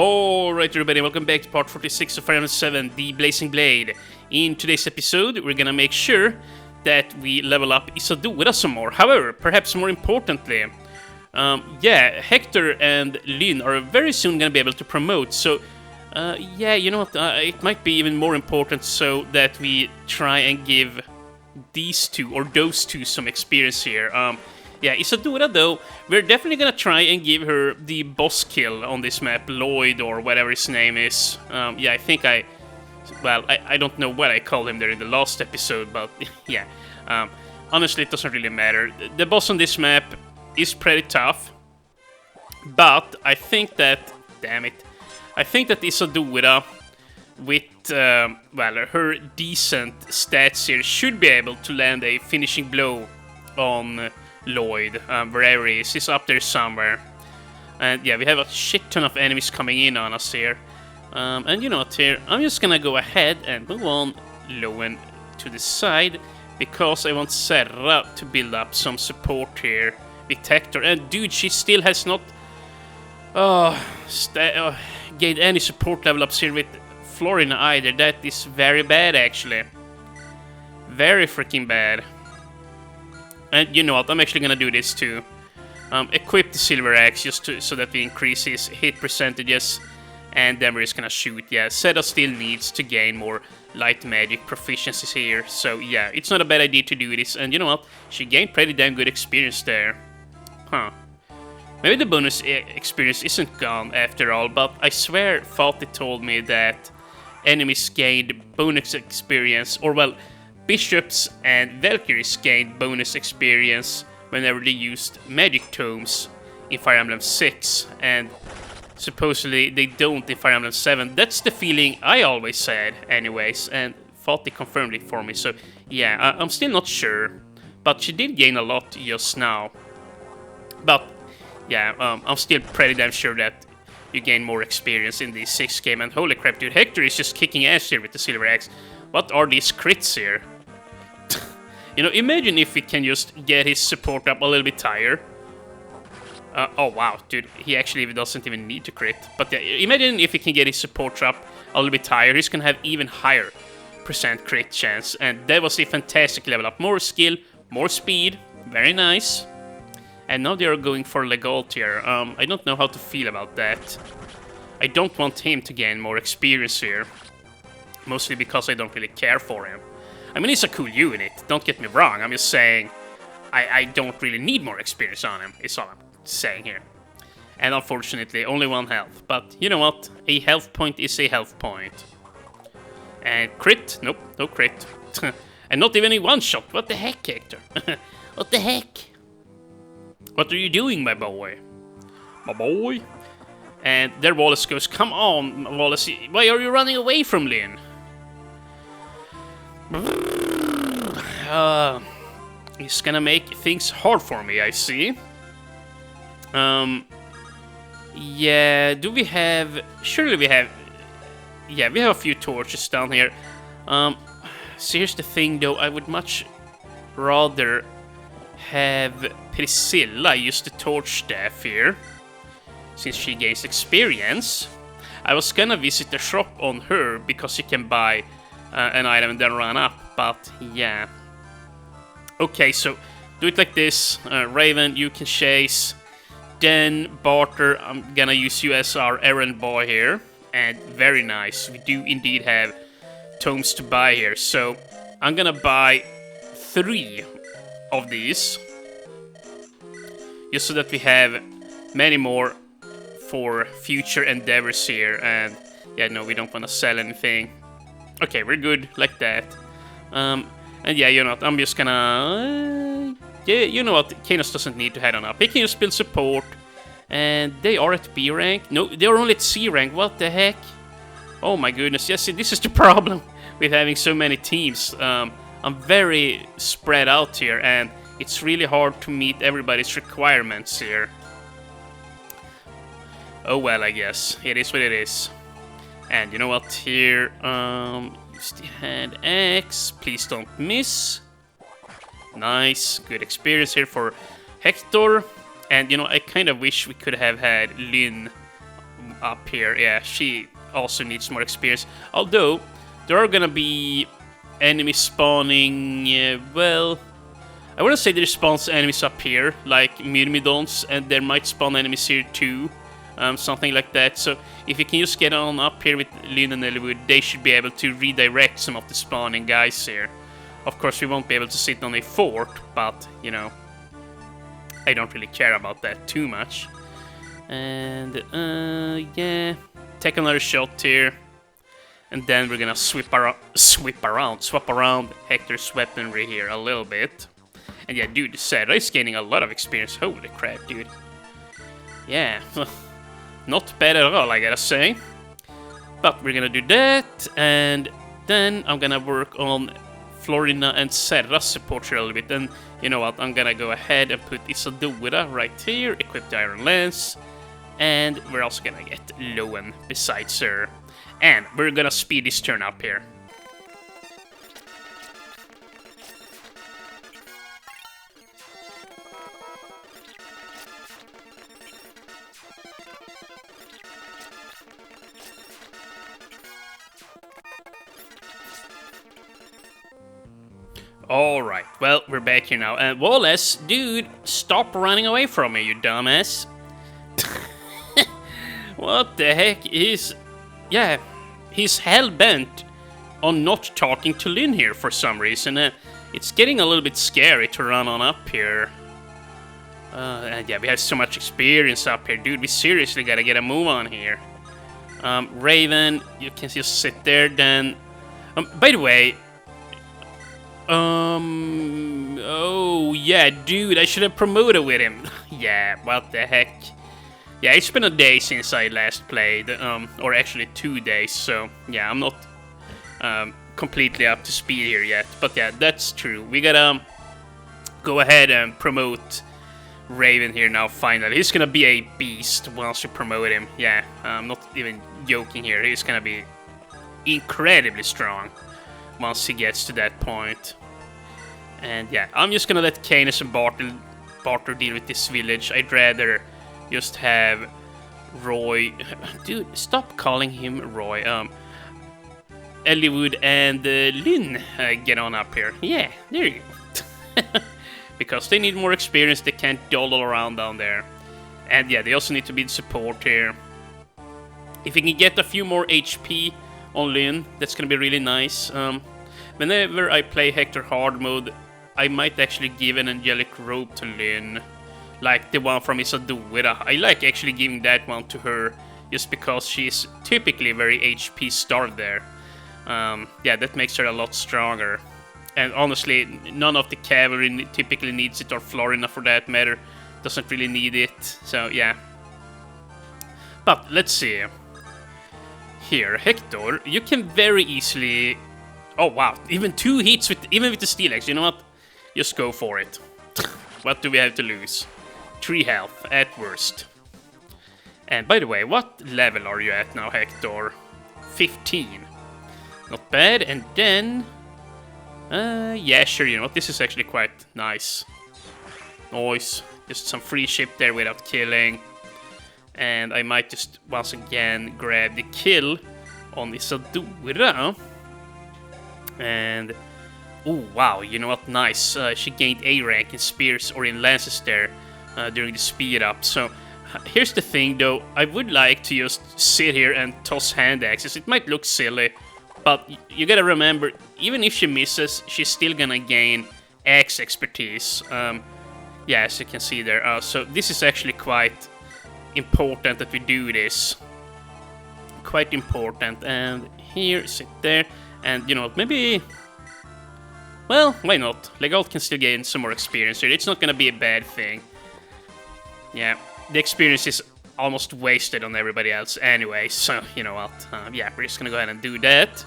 Alright everybody, welcome back to part 46 of Fire Emblem 7, the Blazing Blade. In today's episode, we're gonna make sure that we level up Isadora some more. However, perhaps more importantly, Hector and Lynn are very soon gonna be able to promote, so you know what, it might be even more important so that we try and give these two, or those two, some experience here. Isadora, though, we're definitely gonna try and give her the boss kill on this map, Lloyd, or whatever his name is. I don't know what I called him there in the last episode, but yeah. Honestly, it doesn't really matter. The boss on this map is pretty tough, but I think that, Isadora, with, her decent stats here, should be able to land a finishing blow on Lloyd, wherever he is. He's up there somewhere. And yeah, we have a shit ton of enemies coming in on us here. And you know what, here, I'm just gonna go ahead and move on low and to the side, because I want Serra to build up some support here with Hector. And dude, she still has not gained any support level ups here with Florina either. That is very bad, actually. Very freaking bad. And you know what, I'm actually gonna do this too. Equip the Silver Axe just so that we increase his hit percentages. And then we're just gonna shoot. Yeah, Seda still needs to gain more light magic proficiencies here. So yeah, it's not a bad idea to do this. And you know what, she gained pretty damn good experience there. Huh. Maybe the bonus experience isn't gone after all, but I swear Fati told me that enemies gained bonus experience, or well, Bishops and Valkyries gained bonus experience whenever they used magic tomes in Fire Emblem 6, and supposedly they don't in Fire Emblem 7. That's the feeling I always had anyways, and Fati confirmed it for me, so yeah, I'm still not sure, but she did gain a lot just now. But yeah, I'm still pretty damn sure that you gain more experience in the 6th game, and holy crap dude, Hector is just kicking ass here with the Silver Axe. What are these crits here? You know, imagine if we can just get his support up a little bit higher. Oh wow, dude, he actually doesn't even need to crit. But yeah, imagine if we can get his support up a little bit higher, he's gonna have even higher percent crit chance. And that was a fantastic level up. More skill, more speed, very nice. And now they are going for Legault here. I don't know how to feel about that. I don't want him to gain more experience here. Mostly because I don't really care for him. I mean, he's a cool unit, don't get me wrong. I'm just saying I don't really need more experience on him, is all I'm saying here. And unfortunately, only 1 health. But you know what? A health point is a health point. And crit? Nope, no crit. And not even a one-shot. What the heck, Hector? What the heck? What are you doing, my boy? My boy? And there Wallace goes, come on, Wallace, why are you running away from Lynn? He's gonna make things hard for me, I see. Yeah, do we have... Surely we have... Yeah, we have a few torches down here. So here's the thing, though. I would much rather have Priscilla use the torch staff here, since she gains experience. I was gonna visit the shop on her, because she can buy an item and then run up, but yeah. Okay, so do it like this. Raven, you can chase. Then Barter, I'm gonna use you as our errand boy here. And very nice, we do indeed have tomes to buy here. So I'm gonna buy 3 of these, just so that we have many more for future endeavors here. And yeah, no, we don't want to sell anything. Okay, we're good like that. And yeah, you know what, I'm just gonna... yeah, you know what, Kanos doesn't need to head on up. He can just build support. And they are at B rank. No, they are only at C rank. What the heck? Oh my goodness. Yes, this is the problem with having so many teams. I'm very spread out here, and it's really hard to meet everybody's requirements here. Oh well, I guess. It is what it is. And you know what, here, use the hand axe, please don't miss. Nice, good experience here for Hector. And, you know, I kind of wish we could have had Lynn up here. Yeah, she also needs more experience. Although, there are gonna be enemies spawning, well... I wouldn't say there spawns enemies up here, like Myrmidons, and there might spawn enemies here too. Something like that. So, if you can just get on up here with Lynn and Eliwood, they should be able to redirect some of the spawning guys here. Of course, we won't be able to sit on a fort, but, you know, I don't really care about that too much. And, yeah, take another shot here. And then we're gonna swap around Hector's weaponry here a little bit. And yeah, dude, Sarah is gaining a lot of experience. Holy crap, dude. Yeah, not bad at all, I gotta say. But we're gonna do that, and then I'm gonna work on Florina and Serra's support here a little bit. And you know what, I'm gonna go ahead and put Isadora right here, equip the Iron Lance, and we're also gonna get Lowen besides her. And we're gonna speed this turn up here. Alright, well, we're back here now. And Wallace, dude, stop running away from me, you dumbass. What the heck is... Yeah, he's hell-bent on not talking to Lynn here for some reason. It's getting a little bit scary to run on up here. And yeah, we have so much experience up here. Dude, we seriously gotta get a move on here. Raven, you can just sit there then. By the way... Oh, yeah, dude, I should have promoted with him. Yeah, what the heck. Yeah, it's been a day since I last played, or actually 2 days, so yeah, I'm not completely up to speed here yet. But yeah, that's true. We gotta go ahead and promote Raven here now, finally. He's gonna be a beast once you promote him. Yeah, I'm not even joking here. He's gonna be incredibly strong once he gets to that point. And yeah, I'm just gonna let Canis and Barter deal with this village. I'd rather just have Roy... Dude, stop calling him Roy. Eliwood and Lynn get on up here. Yeah, there you go. Because they need more experience, they can't dawdle around down there. And yeah, they also need to be the support here. If we can get a few more HP on Lynn, that's gonna be really nice. Whenever I play Hector hard mode, I might actually give an angelic robe to Lynn, like the one from Isadora. I like actually giving that one to her, just because she's typically very HP starved there. Yeah, that makes her a lot stronger. And honestly, none of the cavalry typically needs it, or Florina for that matter, doesn't really need it, so yeah. But let's see. Here, Hector, you can very easily... Oh wow, even 2 hits with the steel axe. You know what? Just go for it. What do we have to lose? 3 health at worst. And by the way, what level are you at now, Hector? 15. Not bad. And then... yeah, sure, you know what? This is actually quite nice. Nice. Just some free ship there without killing. And I might just once again grab the kill on Isadora. And... oh, wow, you know what? Nice. She gained A rank in spears or in lances there during the speed up. So, here's the thing though. I would like to just sit here and toss hand axes. It might look silly, but you gotta remember, even if she misses, she's still gonna gain axe expertise. Yeah, as you can see there. So, this is actually quite important that we do this. Quite important. And here, sit there. And, you know what, maybe... well, why not? Legault can still gain some more experience here. It's not gonna be a bad thing. Yeah, the experience is almost wasted on everybody else anyway, so, you know what. Yeah, we're just gonna go ahead and do that.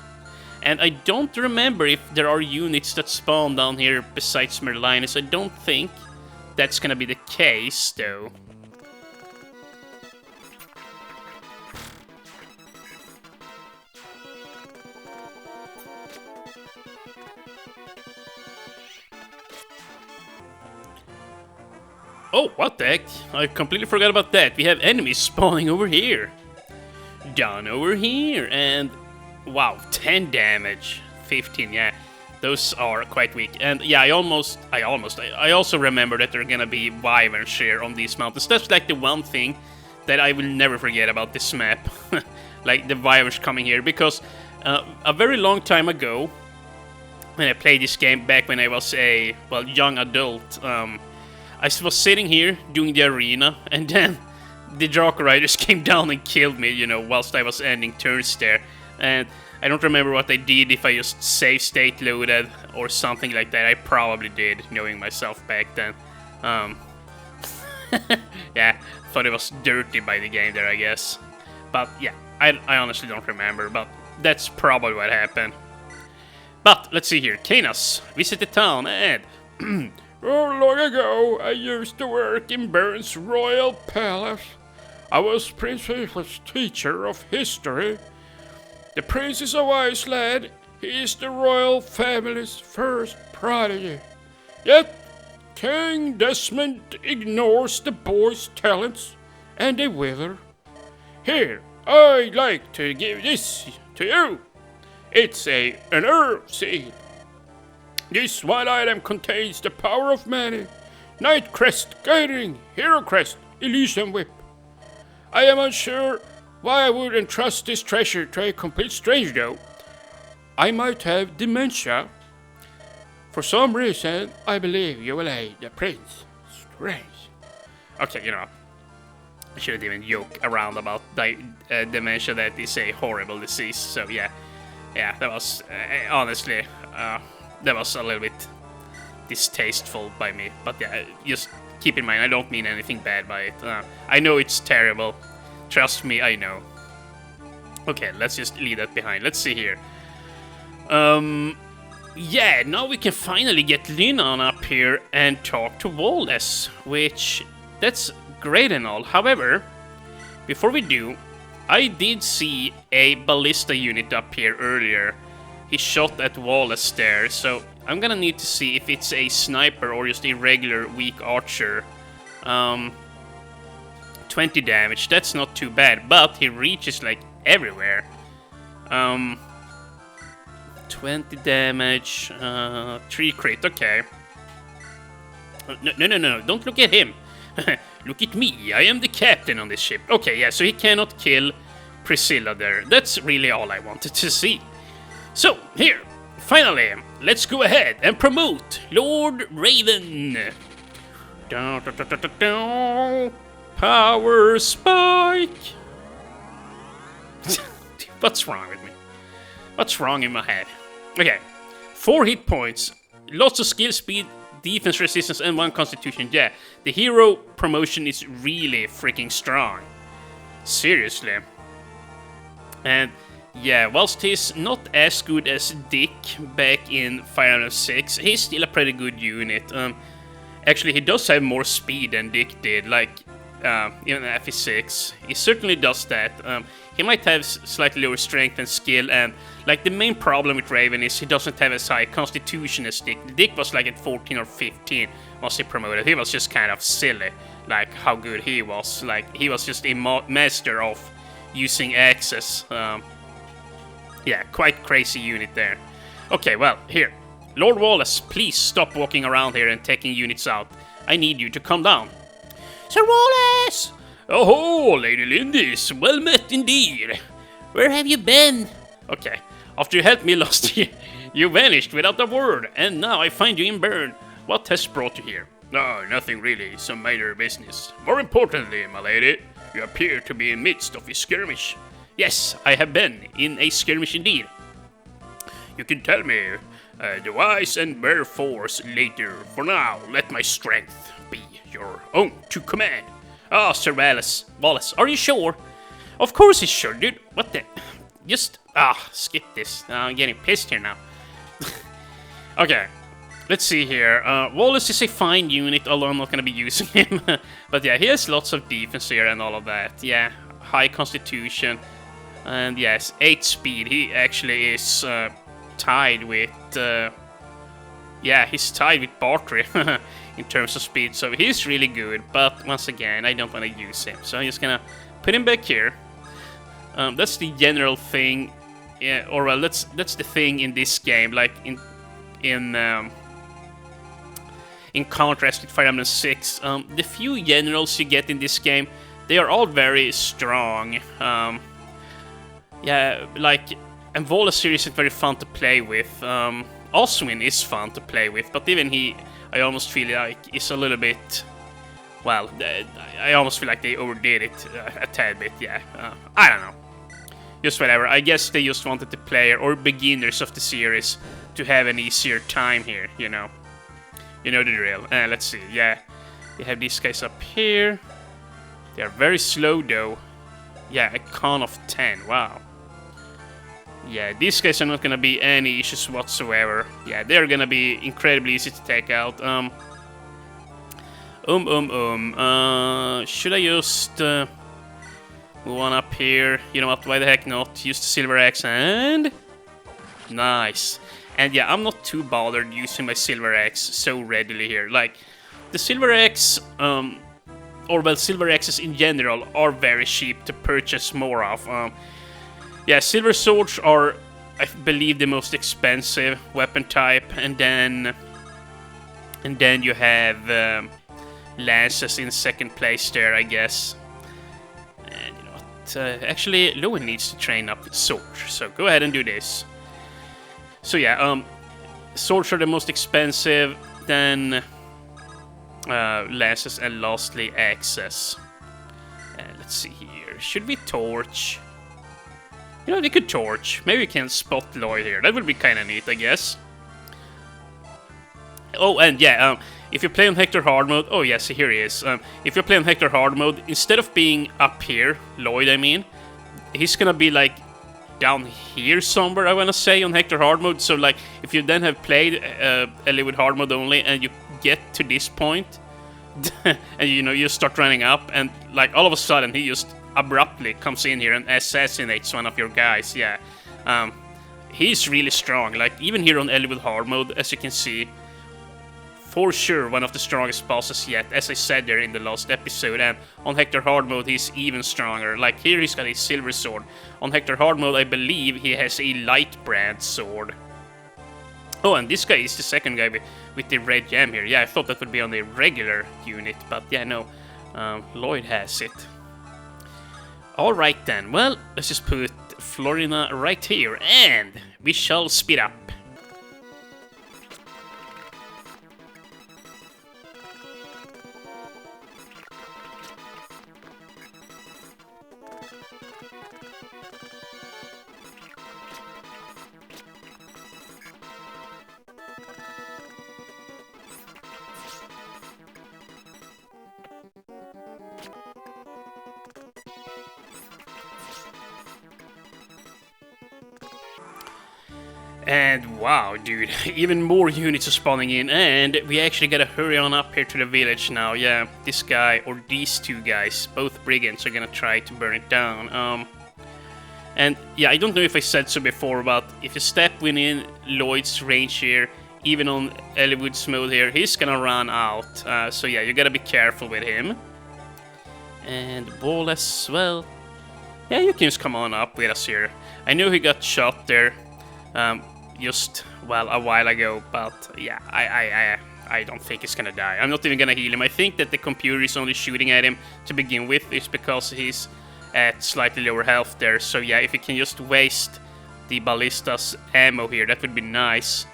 And I don't remember if there are units that spawn down here besides Merlinus. I don't think that's gonna be the case, though. Oh, what the heck? I completely forgot about that. We have enemies spawning over here. done over here, and wow, 10 damage, 15, yeah. Those are quite weak, and yeah, I also remember that there are gonna be wyverns here on these mountains. That's like the one thing that I will never forget about this map, like the wyverns coming here, because a very long time ago, when I played this game back when I was a, well, young adult, I was sitting here doing the arena, and then the Draco Riders came down and killed me, you know, whilst I was ending turns there, and I don't remember what I did, if I just save state loaded or something like that. I probably did, knowing myself back then. Yeah, thought it was dirty by the game there, I guess. But yeah, I honestly don't remember, but that's probably what happened. But let's see here, Canis, visit the town and... Long ago, I used to work in Bern's royal palace. I was Princess's teacher of history. The prince is a wise lad. He is the royal family's first prodigy. Yet, King Desmond ignores the boy's talents, and they wither. Here, I'd like to give this to you. It's an herb seed. This one item contains the power of many. Night Crest, Guiding, Hero Crest, Elysian Whip. I am unsure why I would entrust this treasure to a complete stranger, though. I might have dementia. For some reason, I believe you will aid the prince. Strange. Okay, you know, I shouldn't even joke around about dementia. That is a horrible disease. So yeah, that was honestly, that was a little bit distasteful by me. But yeah, just keep in mind, I don't mean anything bad by it. I know it's terrible. Trust me, I know. Okay, let's just leave that behind. Let's see here. Yeah, now we can finally get Linan up here and talk to Wallace, which, that's great and all. However, before we do, I did see a ballista unit up here earlier. He shot at Wallace there, so I'm gonna need to see if it's a sniper or just a regular weak archer. 20 damage, that's not too bad, but he reaches like everywhere. 20 damage, 3 crit, okay. No, don't look at him. Look at me, I am the captain on this ship. Okay, yeah, so he cannot kill Priscilla there. That's really all I wanted to see. So, here, finally, let's go ahead and promote Lord Raven. Power spike! What's wrong with me? What's wrong in my head? Okay, 4 hit points, lots of skill speed, defense resistance, and 1 constitution. Yeah, the hero promotion is really freaking strong. Seriously. And yeah, whilst he's not as good as Dick back in Fire Emblem 6, he's still a pretty good unit. Actually, he does have more speed than Dick did, like in FE6. He certainly does that. He might have slightly lower strength and skill, and like the main problem with Raven is he doesn't have as high constitution as Dick. Dick was like at 14 or 15 once he promoted. He was just kind of silly, like how good he was. Like he was just a master of using axes. Yeah, quite crazy unit there. Okay, well, here. Lord Wallace, please stop walking around here and taking units out. I need you to come down. Sir Wallace! Oh, Lady Lindis, well met indeed. Where have you been? Okay, after you helped me last year, you vanished without a word, and now I find you in Bern. What has brought you here? No, nothing really, some minor business. More importantly, my lady, you appear to be in midst of a skirmish. Yes, I have been in a skirmish indeed. You can tell me the whys and wherefores later. For now, let my strength be your own to command. Ah, Sir Wallace, are you sure? Of course he's sure, dude. What the? Just, skip this. I'm getting pissed here now. Okay, let's see here. Wallace is a fine unit, although I'm not going to be using him. But yeah, he has lots of defense here and all of that. Yeah, high constitution. And yes, 8 speed. He actually is tied with... yeah, he's tied with Bartry in terms of speed, so he's really good. But once again, I don't want to use him, so I'm just gonna put him back here. That's the general thing, or well, that's the thing in this game. Like in contrast with Fire Emblem 6, the few generals you get in this game, they are all very strong. Yeah, like Envola series is very fun to play with. Oswin is fun to play with, but even he, I almost feel like is a little bit. Well, I almost feel like they overdid it a tad bit. Yeah, I don't know. Just whatever. I guess they just wanted the player or beginners of the series to have an easier time here. You know the drill. Let's see. Yeah, we have these guys up here. They are very slow though. Yeah, a con of 10. Wow. Yeah, these guys are not gonna be any issues whatsoever. Yeah, they're gonna be incredibly easy to take out. Should I just move on up here? You know what? Why the heck not? Use the silver axe and nice. And yeah, I'm not too bothered using my silver axe so readily here. Like the silver axe, or well, silver axes in general are very cheap to purchase more of. Yeah, silver swords are, I believe, the most expensive weapon type, and then you have lances in second place there, I guess. And you know what? Actually, Lowen needs to train up with swords, so go ahead and do this. So yeah, swords are the most expensive, then lances, and lastly axes. And let's see here. Should we torch? You know, they could torch. Maybe we can spot Lloyd here. That would be kind of neat, I guess. Oh, and yeah, if you play on Hector hard mode... Oh, yes, here he is. If you play on Hector hard mode, instead of being up here, Lloyd, I mean, he's gonna be, like, down here somewhere, I wanna say, on Hector hard mode. So, like, if you then have played Eliwood hard mode only, and you get to this point, and, you know, you start running up, and, like, all of a sudden, he just abruptly comes in here and assassinates one of your guys. Yeah, he's really strong. Like even here on Eliwood hard mode, as you can see, for sure one of the strongest bosses yet, as I said there in the last episode. And on Hector hard mode he's even stronger. Like here he's got a silver sword. On Hector hard mode I believe he has a light brand sword. Oh, and this guy is the second guy with the red gem here. Yeah, I thought that would be on the regular unit, but yeah, no, Lloyd has it. Alright then, well, let's just put Florina right here, and we shall speed up. And wow, dude, even more units are spawning in, and we actually gotta hurry on up here to the village now. Yeah, this guy, or these two guys, both brigands, are gonna try to burn it down. And yeah, I don't know if I said so before, but if you step within Lloyd's range here, even on Eliwood's mode here, he's gonna run out. So yeah, you gotta be careful with him. And Ball as well. Yeah, you can just come on up with us here. I know he got shot there. Just, well, a while ago, but yeah, I don't think he's gonna die. I'm not even gonna heal him. I think that the computer is only shooting at him to begin with, is because he's at slightly lower health there. So yeah, if you can just waste the ballista's ammo here, that would be nice.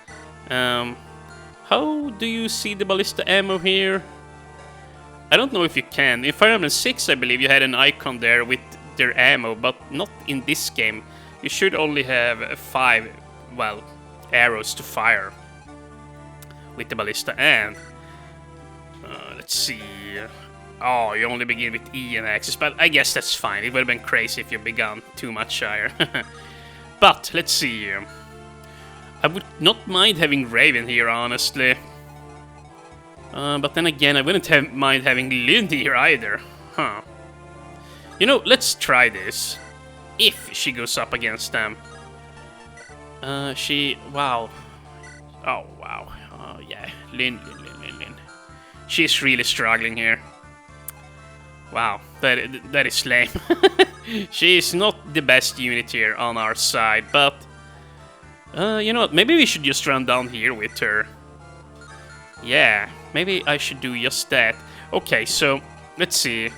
How do you see the ballista ammo here? I don't know if you can. In Fire Emblem 6, I believe you had an icon there with their ammo, but not in this game. You should only have 5, well, arrows to fire with the ballista. And let's see. Oh, you only begin with E and axis, but I guess that's fine. It would have been crazy if you begun too much higher. But let's see. I would not mind having Raven here, honestly. But then again, I wouldn't mind having Lynn here either. Huh. You know, let's try this. If she goes up against them. Wow. Oh, wow. Oh, yeah. Lynn. She's really struggling here. Wow, that is lame. She's not the best unit here on our side, but... you know what, maybe we should just run down here with her. Yeah, maybe I should do just that. Okay, so, let's see.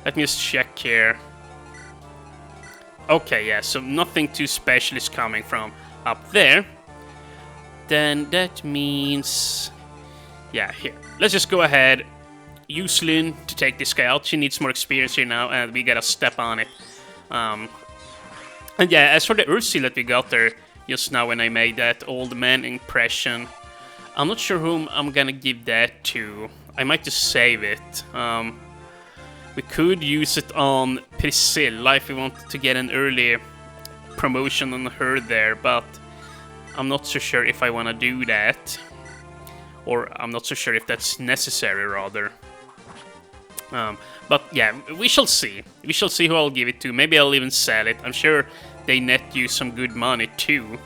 Let me just check here. Okay, yeah, so nothing too special is coming from up there. Then that means... Yeah, here. Let's just go ahead. Use Lynn to take this guy out. She needs more experience here now, and we gotta step on it. And yeah, as for the Earth Seal that we got there just now when I made that old man impression, I'm not sure whom I'm gonna give that to. I might just save it. We could use it on Priscilla if we want to get an early promotion on her there, but I'm not so sure if I want to do that. Or I'm not so sure if that's necessary, rather. But yeah, we shall see. We shall see who I'll give it to. Maybe I'll even sell it. I'm sure they net you some good money too.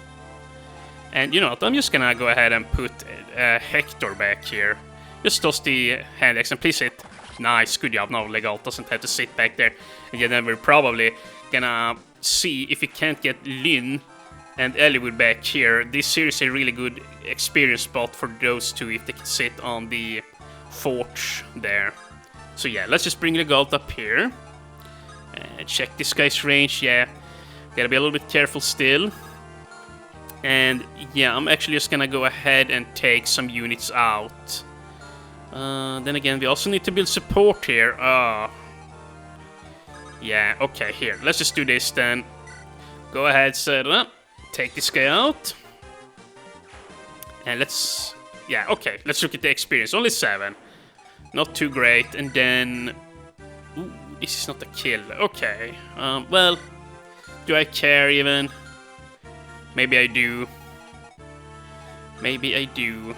And you know what, I'm just gonna go ahead and put Hector back here. Just toss the hand axe and please hit. Nice, good job. Now Legal doesn't have to sit back there. And then we're probably gonna see if we can't get Lynn and Eliwood back here. This is a really good experience spot for those two if they can sit on the forge there. So yeah, let's just bring the Gulp up here. Check this guy's range, yeah. Gotta be a little bit careful still. And yeah, I'm actually just gonna go ahead and take some units out. Then again, we also need to build support here. Yeah, okay, here. Let's just do this then. Go ahead, settle up. Take this guy out. And let's... Yeah, okay, let's look at the experience. Only 7. Not too great. And then... Ooh, this is not a kill. Okay. Well, do I care even? Maybe I do. Maybe I do.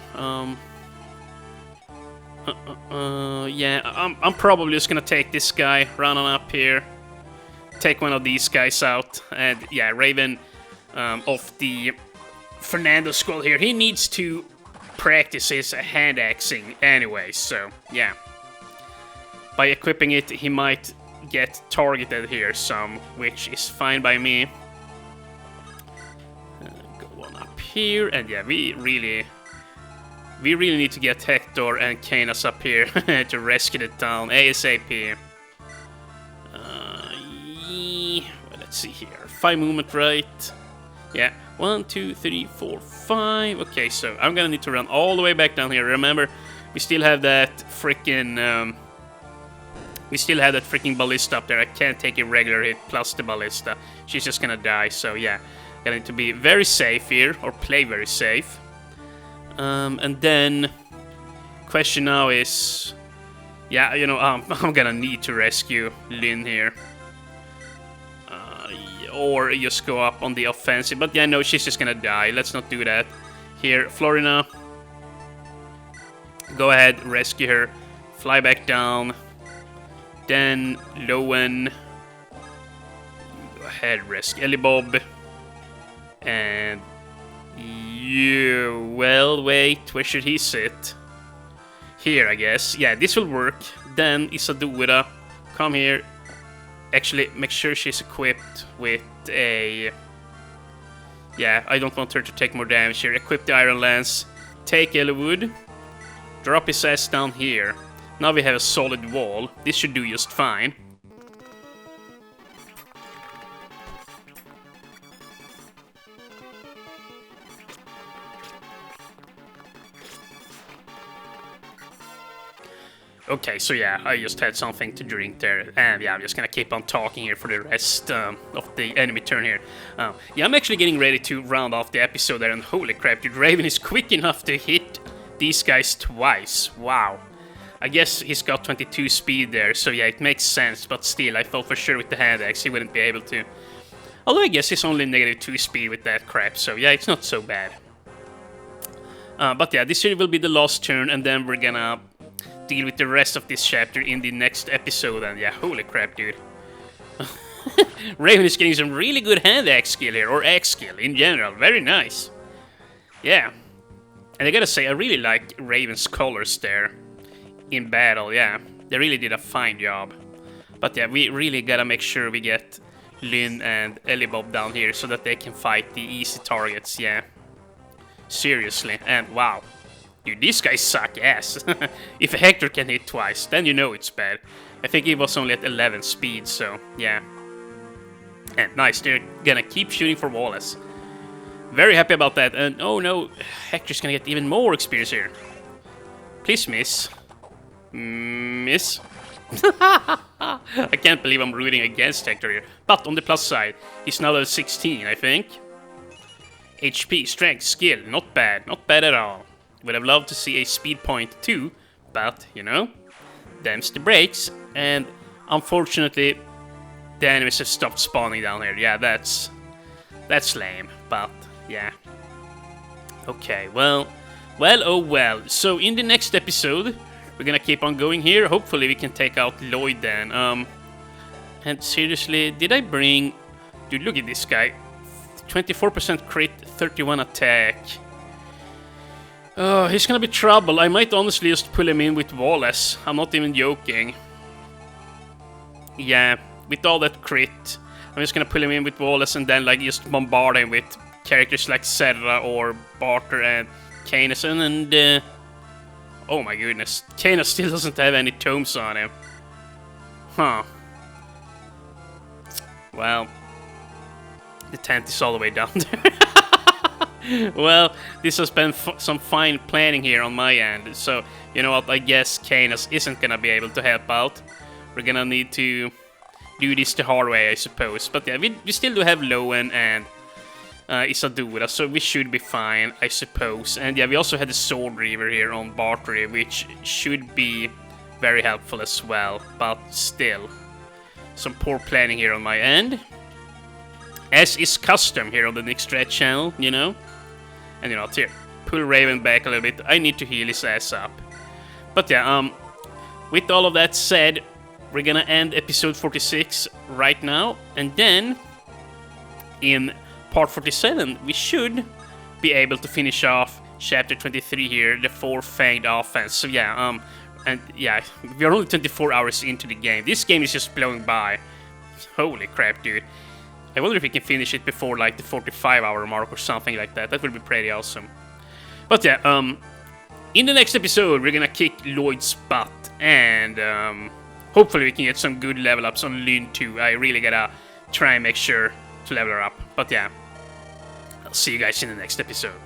Yeah, I'm probably just gonna take this guy, run on up here, take one of these guys out, and yeah, Raven of the Fernando squad here, he needs to practice his hand axing anyway, so yeah. By equipping it, he might get targeted here some, which is fine by me. Go on up here, and yeah, we really need to get Hector and Canis up here to rescue the town ASAP. Well, let's see here. 5 movement, right? Yeah. 1, 2, 3, 4, 5. Okay, so I'm gonna need to run all the way back down here. Remember, we still have that freaking ballista up there. I can't take a regular hit plus the ballista. She's just gonna die. So yeah, gonna need to be very safe here, or play very safe. And then, question now is, yeah, you know, I'm gonna need to rescue Lynn here. Or just go up on the offensive, but yeah, no, she's just gonna die. Let's not do that. Here, Florina, go ahead, rescue her, fly back down. Then, Lowen, go ahead, rescue Elibob. And you, well, wait, where should he sit? Here, I guess. Yeah, this will work. Then Isadora, come here. Actually, make sure she's equipped with a... Yeah, I don't want her to take more damage here. Equip the Iron Lance. Take Eliwood. Drop his ass down here. Now we have a solid wall. This should do just fine. Okay, so yeah, I just had something to drink there, and yeah, I'm just gonna keep on talking here for the rest of the enemy turn here. Yeah, I'm actually getting ready to round off the episode there, and holy crap, dude, Raven is quick enough to hit these guys twice. Wow. I guess he's got 22 speed there, so yeah, it makes sense, but still, I thought for sure with the hand axe he wouldn't be able to. Although I guess he's only -2 speed with that crap, so yeah, it's not so bad. But yeah, this here will be the last turn, and then we're gonna deal with the rest of this chapter in the next episode, and yeah, holy crap, dude. Raven is getting some really good hand axe skill here, or axe skill in general, very nice. Yeah, and I gotta say, I really like Raven's colors there in battle, yeah. They really did a fine job. But yeah, we really gotta make sure we get Lynn and Eliwood down here so that they can fight the easy targets, yeah. Seriously, and wow. Dude, these guys suck ass. If a Hector can hit twice, then you know it's bad. I think he was only at 11 speed, so yeah. And nice, they're gonna keep shooting for Wallace. Very happy about that, and oh no, Hector's gonna get even more experience here. Please miss. Miss. I can't believe I'm rooting against Hector here. But on the plus side, he's now level 16, I think. HP, strength, skill, not bad at all. Would have loved to see a speed point too, but, you know, them's the breaks, and unfortunately, the enemies have stopped spawning down here. Yeah, that's lame, but, yeah. Okay, well, oh well. So, in the next episode, we're gonna keep on going here. Hopefully, we can take out Lloyd then. And seriously, did I bring... Dude, look at this guy. 24% crit, 31 attack. Oh, he's gonna be trouble. I might honestly just pull him in with Wallace. I'm not even joking. Yeah, with all that crit, I'm just gonna pull him in with Wallace and then like just bombard him with characters like Serra or Barter and Canis and oh my goodness, Canis still doesn't have any tomes on him. Huh. Well, the tent is all the way down there. Well, this has been some fine planning here on my end, so you know what, I guess Canis isn't gonna be able to help out. We're gonna need to do this the hard way, I suppose. But yeah, we still do have Lowen and Isadora, so we should be fine, I suppose. And yeah, we also had the Sword Reaver here on Bartery, which should be very helpful as well, but still. Some poor planning here on my end. As is custom here on the Nick Stretch channel, you know. And you know, here, pull Raven back a little bit. I need to heal his ass up. But yeah, with all of that said, we're gonna end episode 46 right now. And then, in part 47, we should be able to finish off chapter 23 here, the Four-Fanged Offense. So yeah, and yeah, we're only 24 hours into the game. This game is just blowing by. Holy crap, dude. I wonder if we can finish it before like the 45-hour mark or something like that. That would be pretty awesome. But yeah, in the next episode, we're gonna kick Lloyd's butt. And hopefully we can get some good level ups on Lynn too. I really gotta try and make sure to level her up. But yeah, I'll see you guys in the next episode.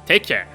Take care.